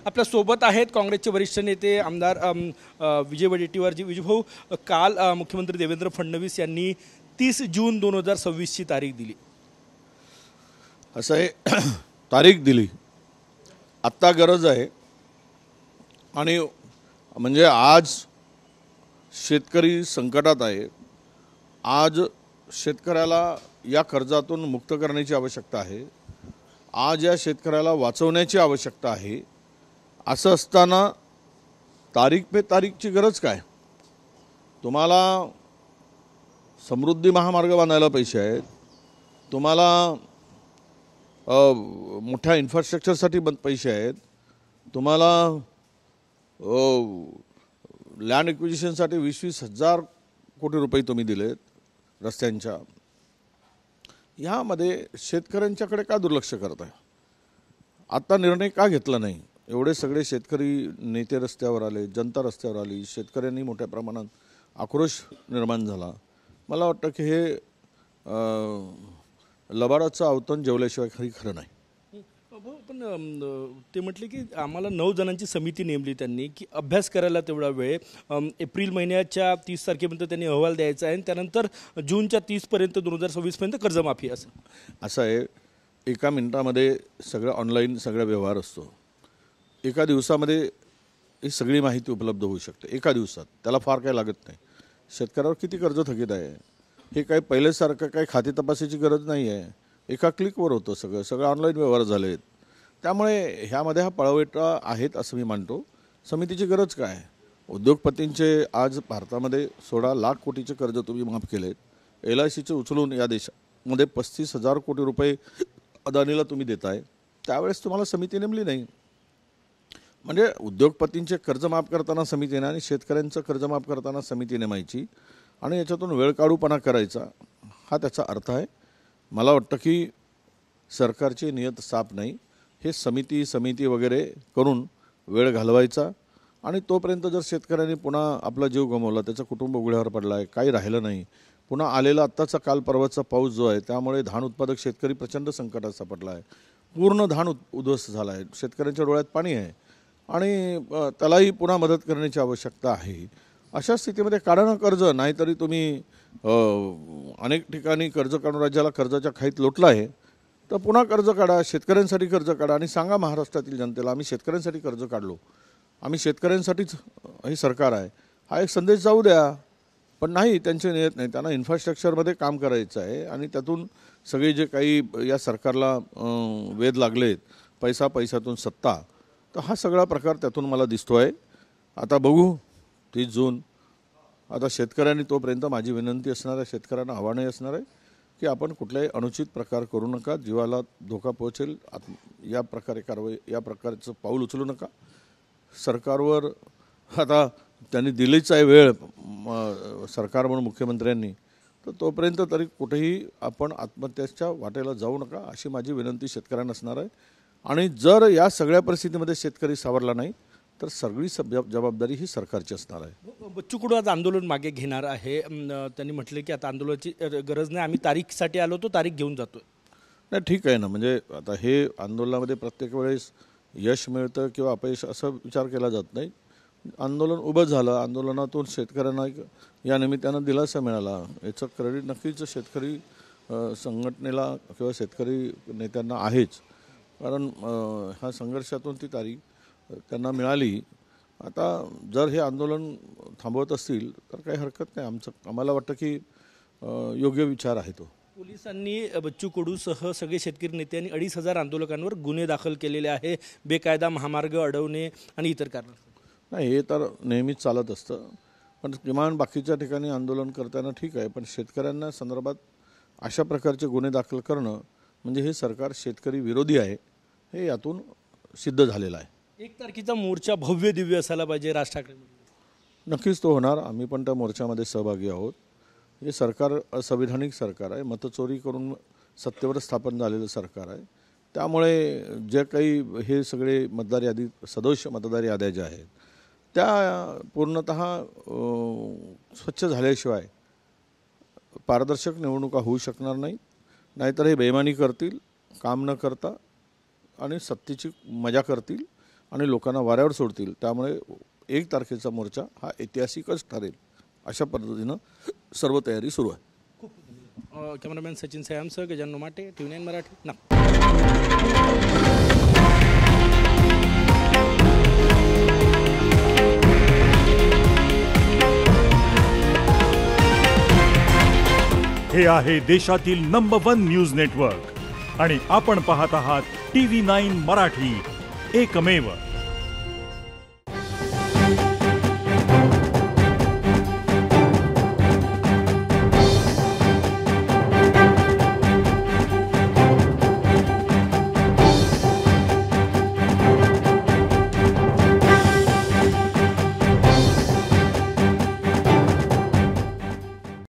आपल्या सोबत आहेत काँग्रेसचे वरिष्ठ नेते आमदार विजय वडेट्टीवार जी. विजयभाऊ, काल मुख्यमंत्री देवेंद्र फडणवीस यांनी 30 जून 2026 ची तारीख दिली. असं आहे, तारीख दिली. आत्ता गरज आहे आणि म्हणजे आज शेतकरी संकटात आहे. आज शेतकऱ्याला या कर्जातून मुक्त करण्याची आवश्यकता आहे. आज या शेतकऱ्याला वाचवण्याची आवश्यकता आहे. असं असताना तारीख पे तारीखची गरज काय? तुम्हाला समृद्धी महामार्ग बांधायला पैसे आहेत, तुम्हाला मोठ्या इन्फ्रास्ट्रक्चरसाठी पैसे आहेत, तुम्हाला लँड एक्विजिशनसाठी 20-20 हजार कोटी रुपये तुम्ही दिलेत रस्त्यांच्या. ह्यामध्ये शेतकऱ्यांच्याकडे का दुर्लक्ष करत आहे? आता निर्णय का घेतला नाही? एवढे सगळे शेतकरी नेते रस्त्यावर आले, जनता रस्त्यावर आली, शेतकऱ्यांनी मोठ्या प्रमाणात आक्रोश निर्माण झाला. मला वाटतं की हे लबाडाचं आवतण जेवल्याशिवाय खरं नाही. पण ते म्हटले की आम्हाला 9 जणांची समिती नेमली त्यांनी की अभ्यास करायला तेवढा वेळ. एप्रिल महिन्याच्या 30 तारखेपर्यंत त्यांनी अहवाल द्यायचा आहे आणि त्यानंतर जूनच्या 30 पर्यंत 2026 पर्यंत कर्जमाफी. असं आहे. एका मिनिटामध्ये सगळं ऑनलाईन सगळा व्यवहार असतो. एका दिवसामध्ये ही सगळी माहिती उपलब्ध होऊ शकते. एका दिवसात त्याला फार काही लागत नाही. शेतकऱ्यावर किती कर्ज थकीत आहे हे काही पहिल्यासारखं काही खाते तपासायची गरज नाही आहे. एका क्लिकवर होतं सगळं ऑनलाईन व्यवहार झाले आहेत. त्यामुळे ह्यामध्ये हा पळवाटा आहेत असं मी मानतो. समितीची गरज काय? उद्योगपतींचे आज भारतामध्ये 16 लाख कोटीचे कर्ज तुम्ही माफ केलेत. LICचे उचलून या देशामध्ये 35,000 कोटी रुपये अदानीला तुम्ही देताय. त्यावेळेस तुम्हाला समिती नेमली नाही. म्हणजे उद्योगपतींचे कर्ज माफ करताना समितीने आणि शेतकऱ्यांचं कर्ज माफ करताना समिती नेमायची आणि याच्यातून वेळ काढूपणा करायचा, हा त्याचा अर्थ आहे. मला वाटतं की सरकारची नियत साफ नाही. हे समिती वगैरे करून वेळ घालवायचा आणि तोपर्यंत जर शेतकऱ्यांनी पुन्हा आपला जीव गमावला, त्याचं कुटुंब उघड्यावर पडला आहे, काही राहिलं नाही, पुन्हा आलेला आत्ताचा काल परवाचा पाऊस जो आहे त्यामुळे धान उत्पादक शेतकरी प्रचंड संकटात सापडला आहे. पूर्ण धान उद्ध्वस्त झाला आहे. शेतकऱ्यांच्या डोळ्यात पाणी आहे आणि त्यालाही पुन्हा मदत करण्याची आवश्यकता आहे. अशा स्थितीमध्ये काढा ना कर्ज. नाहीतरी तुम्ही अनेक ठिकाणी कर्ज काढून राज्याला कर्जाच्या खाईत लोटला आहे, तर पुन्हा कर्ज काढा, शेतकऱ्यांसाठी कर्ज काढा आणि सांगा महाराष्ट्रातील जनतेला आम्ही शेतकऱ्यांसाठी कर्ज काढलो, आम्ही शेतकऱ्यांसाठीच हे सरकार आहे, हा एक संदेश जाऊ द्या. पण नाही, त्यांचे नियत नाही. त्यांना इन्फ्रास्ट्रक्चरमध्ये काम करायचं आहे आणि त्यातून सगळे जे काही या सरकारला वेध लागलेत, पैशातून सत्ता, तर हा सगळा प्रकार त्यातून मला दिसतो आहे. आता बघू 30 जून. आता शेतकऱ्यांनी तोपर्यंत माझी विनंती असणार आहे, शेतकऱ्यांना आव्हानही असणार आहे की आपण कुठल्याही अनुचित प्रकार करू नका, जीवाला धोका पोहोचेल या प्रकारे कारवाई, या प्रकारचं पाऊल उचलू नका. सरकारवर आता त्यांनी दिलीच आहे वेळ सरकार म्हणून मुख्यमंत्र्यांनी, तर तोपर्यंत तरी कुठेही आपण आत्महत्याच्या वाटेला जाऊ नका अशी माझी विनंती शेतकऱ्यांना असणार आहे. आणि जर या सगळ्या परिस्थितीमध्ये शेतकरी सावरला नाही तर सगळी जबाबदारी ही सरकारची असणार आहे. बच्चू कडू आज आंदोलन मागे घेणार आहे. त्यांनी म्हटले की आता आंदोलनाची गरज नाही, आम्ही तारीखसाठी आलो तो तारीख घेऊन जातो. नाही, ठीक आहे ना. म्हणजे आता हे आंदोलनामध्ये प्रत्येक वेळेस यश मिळतं किंवा अपयश असा विचार केला जात नाही. आंदोलन उभं झालं, आंदोलनातून शेतकऱ्यांना या निमित्तानं दिलासा मिळाला, याचं क्रेडिट नक्कीच शेतकरी संघटनेला किंवा शेतकरी नेत्यांना आहेच. कारण ह्या संघर्षातून ती तारीख त्यांना मिळाली. आता जर हे आंदोलन थांबवत असतील तर काही हरकत नाही. आम्हाला वाटतं की योग्य विचार आहे तो. पोलिसांनी बच्चू कडूसह सगळे शेतकरी नेते आणि 2,500 आंदोलकांवर गुन्हे दाखल केलेले आहे, बेकायदा महामार्ग अडवणे आणि इतर कारण. नाही, हे तर नेहमीच चालत असतं. पण किमान बाकीच्या ठिकाणी आंदोलन करताना ठीक आहे, पण शेतकऱ्यांना संदर्भात अशा प्रकारचे गुन्हे दाखल करणं म्हणजे हे सरकार शेतकरी विरोधी आहे, हे यातून सिद्ध झालेलं आहे. 1 तारखेचा मोर्चा भव्य दिव्य असायला पाहिजे राज ठाकरे. नक्कीच तो होणार. आम्ही पण त्या मोर्चामध्ये सहभागी आहोत. हे सरकार असंविधानिक सरकार आहे, मतचोरी करून सत्तेवर स्थापन झालेलं सरकार आहे. त्यामुळे जे काही हे सगळे मतदार यादी, सदोष मतदार याद्या ज्या आहेत त्या पूर्णतः स्वच्छ झाल्याशिवाय पारदर्शक निवडणुका होऊ शकणार नाही. नाहीतर हे बेईमानी करतील, काम न करता आणि सत्तेची मजा करतील आणि लोकांना वाऱ्यावर सोडतील. त्यामुळे 1 तारखेचा मोर्चा हा ऐतिहासिकच ठरेल अशा पद्धतीनं सर्व तयारी सुरू आहे. कॅमेरामॅन सचिन सयामसह गजानन माटे, TV9 मराठी, नागपूर. हे आहे देशातील नंबर 1 न्यूज नेटवर्क आणि आपण पाहत आहात TV9 मराठी, एकमेव.